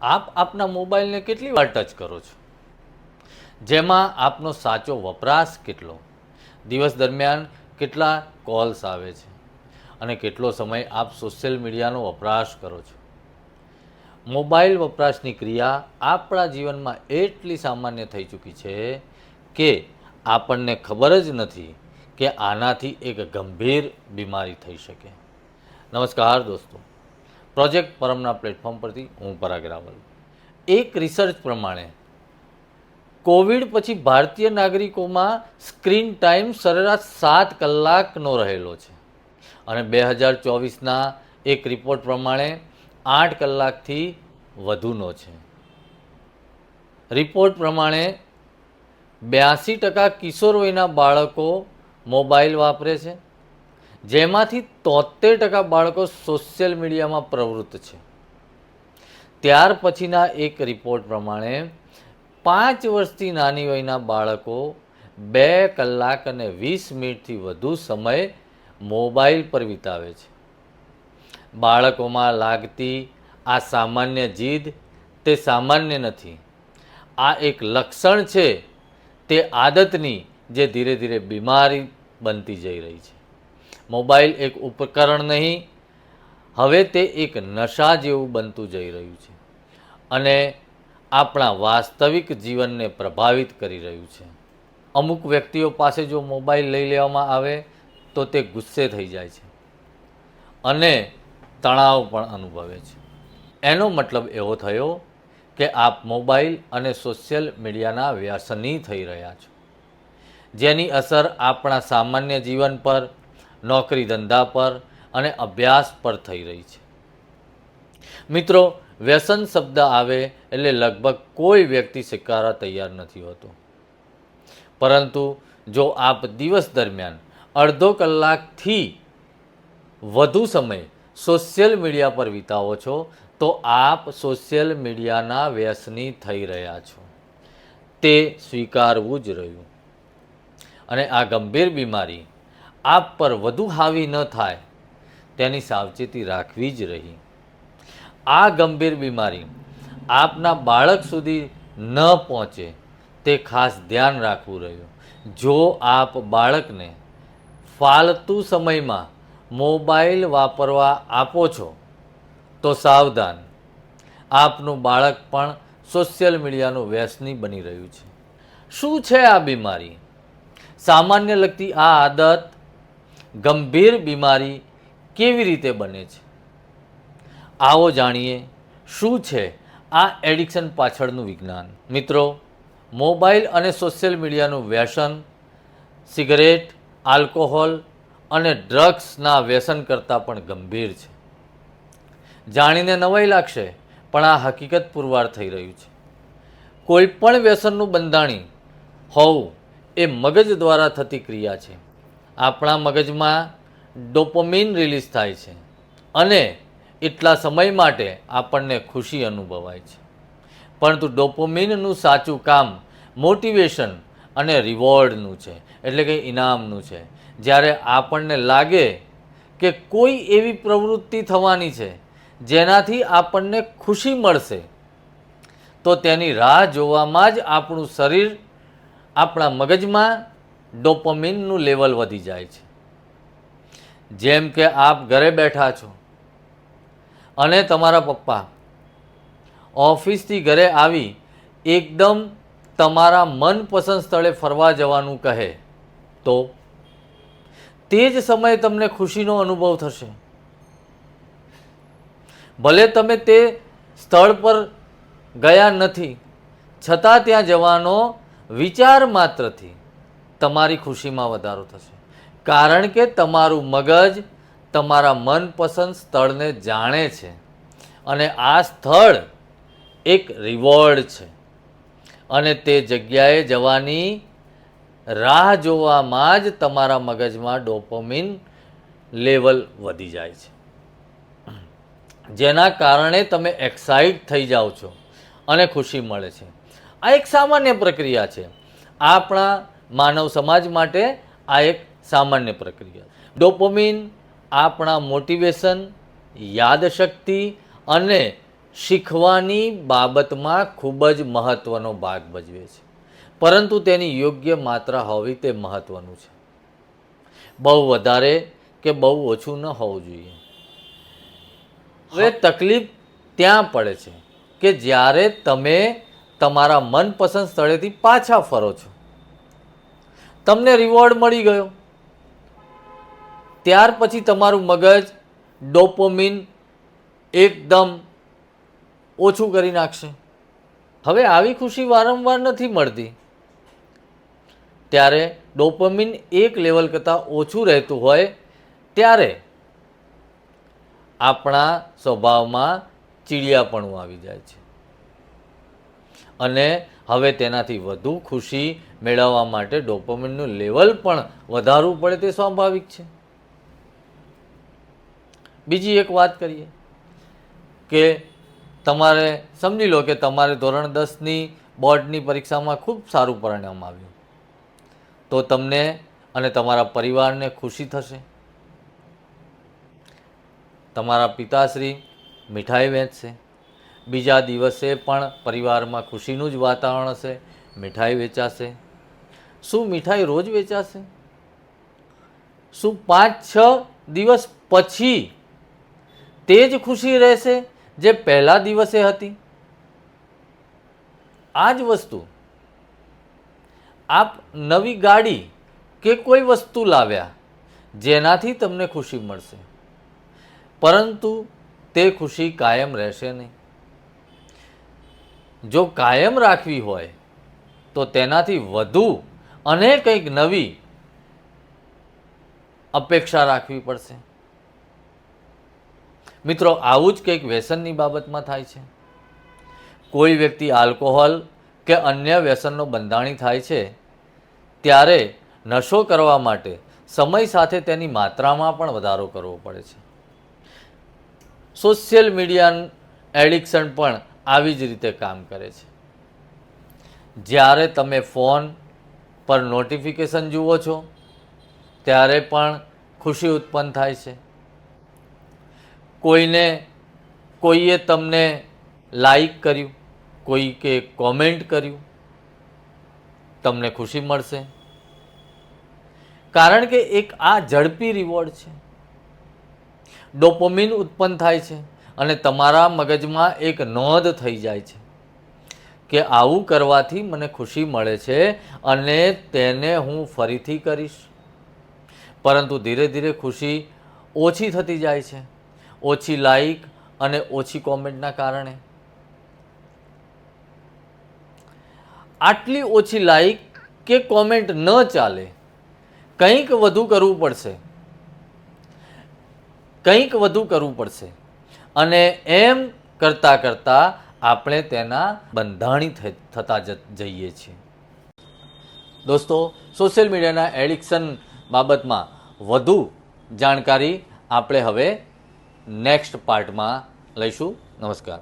આપ આપના મોબાઈલને કેટલી વાર ટચ કરો છો? જેમાં આપનો સાચો વપરાશ કેટલો? દિવસ દરમિયાન કેટલા કોલ્સ આવે છે અને કેટલો સમય આપ સોશિયલ મીડિયાનો વપરાશ કરો છો? મોબાઈલ વપરાશની ક્રિયા આપણા જીવનમાં એટલી સામાન્ય થઈ ચૂકી છે કે આપણને ખબર જ નથી કે આનાથી એક ગંભીર બીમારી થઈ શકે. નમસ્કાર દોસ્તો, પ્રોજેક્ટ પરમના પ્લેટફોર્મ પરથી હું પરાગ રાવલ. એક રિસર્ચ પ્રમાણે કોવિડ પછી ભારતીય નાગરિકોમાં સ્ક્રીન ટાઈમ સરેરાશ 7 કલાકનો રહેલો છે અને 2024ના એક રિપોર્ટ પ્રમાણે 8 કલાકથી વધુનો છે. રિપોર્ટ પ્રમાણે 82% કિશોર વયના બાળકો મોબાઈલ વાપરે છે, જેમાંથી 73% બાળકો સોશિયલ મીડિયામાં પ્રવૃત્ત છે. ત્યાર પછીના એક રિપોર્ટ પ્રમાણે 5 વર્ષથી નાની વયના બાળકો 2 કલાક અને 20 મિનિટથી વધુ સમય મોબાઈલ પર વિતાવે છે. બાળકોમાં લાગતી આ સામાન્ય જીદ તે સામાન્ય નથી. આ એક લક્ષણ છે તે આદતની, જે ધીરે ધીરે બીમારી બનતી જઈ રહી છે. મોબાઈલ એક ઉપકરણ નહીં, હવે તે એક નશા જેવું બનતું જઈ રહ્યું છે અને આપણા વાસ્તવિક જીવનને પ્રભાવિત કરી રહ્યું છે. અમુક વ્યક્તિઓ પાસે જો મોબાઈલ લઈ લેવામાં આવે તો તે ગુસ્સે થઈ જાય છે અને તણાવ પણ અનુભવે છે. એનો મતલબ એવો થયો કે આપ મોબાઈલ અને સોશિયલ મીડિયાના વ્યસની થઈ રહ્યા છો, જેની અસર આપણા સામાન્ય જીવન પર, નોકરી ધંધા પર અને અભ્યાસ પર થઈ રહી છે. મિત્રો, વ્યસન શબ્દ આવે એટલે લગભગ કોઈ વ્યક્તિ સ્વીકારવા તૈયાર નથી હોતો. પરંતુ જો આપ દિવસ દરમિયાન અડધો કલાકથી વધુ સમય સોશિયલ મીડિયા પર વિતાવો છો તો આપ સોશિયલ મીડિયાના વ્યસની થઈ રહ્યા છો. તે સ્વીકારવું જ રહ્યું. અને આ ગંભીર બીમારી આપ પર વધુ હાવી ન થાય તેની સાવચેતી રાખવી જ રહી. આ ગંભીર બીમારી આપના બાળક સુધી ન પહોંચે તે ખાસ ધ્યાન રાખવું રહ્યું. જો આપ બાળકને ફાલતુ સમયમાં મોબાઈલ વાપરવા આપો છો તો સાવધાન, આપનું બાળક પણ સોશિયલ મીડિયાનું વ્યસની બની રહ્યું છે. શું છે આ બીમારી? સામાન્ય લગતી આ આદત ગંભીર બીમારી કેવી રીતે બને છે? આવો જાણીએ શું છે આ એડિક્શન પાછળનું વિજ્ઞાન. મિત્રો, મોબાઈલ અને સોશિયલ મીડિયાનું વ્યસન સિગરેટ, આલ્કોહોલ અને ડ્રગ્સના વ્યસન કરતાં પણ ગંભીર છે. જાણીને નવાઈ લાગશે, પણ આ હકીકત પુરવાર થઈ રહ્યું છે. કોઈ પણ વ્યસનનું બંધાણી હોવું એ મગજ દ્વારા થતી ક્રિયા છે. આપણા મગજમાં ડોપામિન રિલીઝ થાય છે અને એટલા સમય માટે આપણને ખુશી અનુભવાય છે. પરંતુ ડોપામિનનું સાચું કામ મોટિવેશન અને રિવોર્ડનું છે, એટલે કે ઇનામનું છે. જ્યારે આપણને લાગે કે કોઈ એવી પ્રવૃત્તિ થવાની છે જેનાથી આપણને ખુશી મળશે, તો તેની રાહ જોવામાં જ આપણું શરીર, આપણા મગજમાં ડોપામિનનું લેવલ વધી જાય છે. જેમ કે આપ ઘરે બેઠા છો અને તમારા પપ્પા ઓફિસથી ઘરે આવી એકદમ તમારા મનપસંદ સ્થળે ફરવા જવાનું કહે તો તે જ સમયે તમને ખુશીનો અનુભવ થશે. ભલે તમે તે સ્થળ પર ગયા નથી, છતાં ત્યાં જવાનો વિચાર માત્રથી તમારી ખુશીમાં વધારો થશે, કારણ કે તમારું મગજ તમારા મનપસંદ સ્થળને જાણે છે અને આ સ્થળ એક રિવોર્ડ છે અને તે જગ્યાએ જવાની રાહ જોવામાં જ તમારા મગજમાં ડોપામિન લેવલ વધી જાય છે, જેના કારણે તમે એક્સાઇટ થઈ જાઓ છો અને ખુશી મળે છે. આ એક સામાન્ય પ્રક્રિયા છે. આપણા માનવ સમાજ માટે આ એક સામાન્ય પ્રક્રિયા. ડોપામિન આપણા મોટિવેશન, યાદશક્તિ અને શીખવાની બાબતમાં ખૂબ જ મહત્ત્વનો ભાગ ભજવે છે, પરંતુ તેની યોગ્ય માત્રા હોવી તે મહત્ત્વનું છે. બહુ વધારે કે બહુ ઓછું ન હોવું જોઈએ. હવે તકલીફ ત્યાં પડે છે કે જ્યારે તમે તમારા મનપસંદ સ્થળેથી પાછા ફરો છો, તમને રિવોર્ડ મળી ગયો, ત્યાર પછી તમારું મગજ ડોપામિન એકદમ ઓછું કરી નાખશે. હવે આવી ખુશી વારંવાર નથી મળતી, ત્યારે ડોપામિન એક લેવલ કરતાં ઓછું રહેતું હોય ત્યારે આપણા સ્વભાવમાં ચીડિયાપણું આવી જાય છે, અને હવે તેનાથી વધુ ખુશી મેળવવા માટે ડોપામિનનું લેવલ પણ વધારવું પડે તે સ્વાભાવિક છે. બીજી એક વાત કરીએ કે તમારે સમજી લો કે તમારે ધોરણ 10ની બોર્ડની પરીક્ષામાં ખૂબ સારું પરિણામ આવ્યું, તો તમને અને તમારા પરિવારને ખુશી થશે. તમારા પિતાશ્રી મીઠાઈ વહેંચશે, બીજા દિવસે પણ પરિવારમાં ખુશીનું જ વાતાવરણ હશે, મીઠાઈ વેચાશે. શું મીઠાઈ રોજ વેચાશે? શું 5-6 દિવસ પછી તે જ ખુશી રહેશે જે પહેલા દિવસે હતી? આ જ વસ્તુ આપ નવી ગાડી કે કોઈ વસ્તુ લાવ્યા જેનાથી તમને ખુશી મળશે, પરંતુ તે ખુશી કાયમ રહેશે નહીં. જો કાયમ રાખવી હોય તો તેનાથી વધુ અને કંઈક નવી અપેક્ષા રાખવી પડશે. મિત્રો, આવું જ કંઈક વ્યસનની બાબતમાં થાય છે. કોઈ વ્યક્તિ આલ્કોહોલ કે અન્ય વ્યસનનો બંધાણી થાય છે ત્યારે નશો કરવા માટે સમય સાથે તેની માત્રામાં પણ વધારો કરવો પડે છે. સોશિયલ મીડિયા એડિક્શન પણ આવી જ રીતે કામ કરે છે. જ્યારે તમે ફોન પર નોટિફિકેશન જુઓ છો ત્યારે પણ ખુશી ઉત્પન્ન થાય છે. કોઈએ તમને લાઈક કર્યું, કોઈએ કોમેન્ટ કર્યું, તમને ખુશી મળશે, કારણ કે એક આ ઝડપી રિવોર્ડ છે. ડોપામિન ઉત્પન્ન થાય છે અને તમારા મગજમાં એક નોંધ થઈ જાય છે કે આવું કરવાથી મને ખુશી મળે છે અને તેને હું ફરીથી કરીશ. પરંતુ ધીરે ધીરે ખુશી ઓછી થતી જાય છે, ઓછી લાઈક અને ઓછી કોમેન્ટના કારણે. આટલી ઓછી લાઈક કે કોમેન્ટ ન ચાલે, કંઈક વધુ કરવું પડશે, અને એમ કરતાં કરતાં આપણે તેના બંધાણી થતા જઈએ છીએ. દોસ્તો, સોશિયલ મીડિયાના એડિક્શન બાબતમાં વધુ જાણકારી આપણે હવે નેક્સ્ટ પાર્ટમાં લઈશું. નમસ્કાર.